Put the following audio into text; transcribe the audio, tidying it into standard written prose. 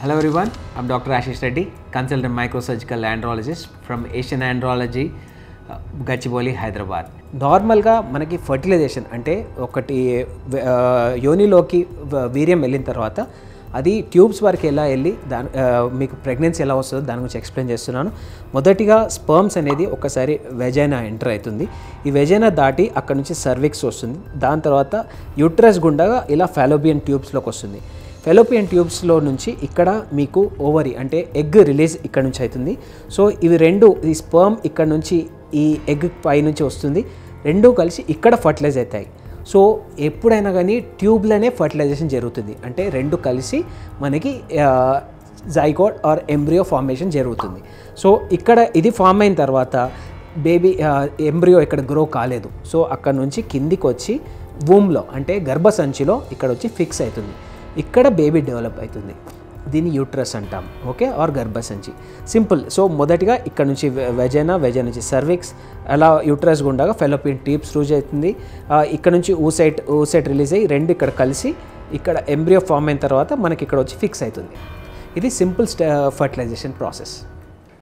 Hello everyone, I'm Dr. Ashish Reddy, consultant microsurgical andrologist from Asian Andrology, Gachibowli, Hyderabad. నార్మల్గా మనకి fertilisation అంటే ఒకటి యోనిలోకి వీర్యం వెళ్ళిన తర్వాత అది ట్యూబ్స్ వరకు ఎలా వెళ్ళి మీకు ప్రెగ్నెన్సీ ఎలా వస్తుందో దాని గురించి ఎక్స్ప్లెయిన్ చేస్తున్నాను. మొదటిగా స్పర్మ్స్ అనేది ఒకసారి వెజైనా ఎంటర్ అవుతుంది. ఈ వెజైనా దాటి అక్కడ నుంచి సర్విక్స్ వస్తుంది. దాని తర్వాత యూట్రస్ గుండా ఇలా ఫాలోపియన్ ట్యూబ్స్లోకి వస్తుంది. ఫెలోపియన్ ట్యూబ్స్లో నుంచి ఇక్కడ మీకు ఓవరీ అంటే ఎగ్ రిలీజ్ ఇక్కడ నుంచి అవుతుంది. సో ఇవి రెండు, ఈ స్పర్మ్ ఇక్కడ నుంచి ఈ ఎగ్ పై నుంచి వస్తుంది, రెండూ కలిసి ఇక్కడ ఫర్టిలైజ్ అవుతాయి. సో ఎప్పుడైనా కానీ ట్యూబ్లోనే ఫర్టిలైజేషన్ జరుగుతుంది, అంటే రెండు కలిసి మనకి జైగోట్ ఆర్ ఎంబ్రియో ఫార్మేషన్ జరుగుతుంది. సో ఇక్కడ ఇది ఫామ్ అయిన తర్వాత బేబీ ఎంబ్రియో ఇక్కడ గ్రో కాలేదు. సో అక్కడ నుంచి కిందికి వచ్చి వూమ్లో అంటే గర్భసంచిలో ఇక్కడ వచ్చి ఫిక్స్ అవుతుంది. ఇక్కడ బేబీ డెవలప్ అవుతుంది. దీన్ని యూట్రస్ అంటాం, ఓకే, ఆర్ గర్భసంచి. సింపుల్. సో మొదటిగా ఇక్కడ నుంచి వెజైనా నుంచి సర్విక్స్, అలా యూట్రస్ గుండాగా ఫెలోపియన్ ట్యూబ్స్ రూజ్ అవుతుంది. ఇక్కడ నుంచి ఊసైట్ రిలీజ్ అయ్యి రెండు ఇక్కడ కలిసి ఇక్కడ ఎంబ్రియో ఫామ్ అయిన తర్వాత మనకి ఇక్కడ వచ్చి ఫిక్స్ అవుతుంది. ఇది సింపుల్ ఫర్టిలైజేషన్ ప్రాసెస్.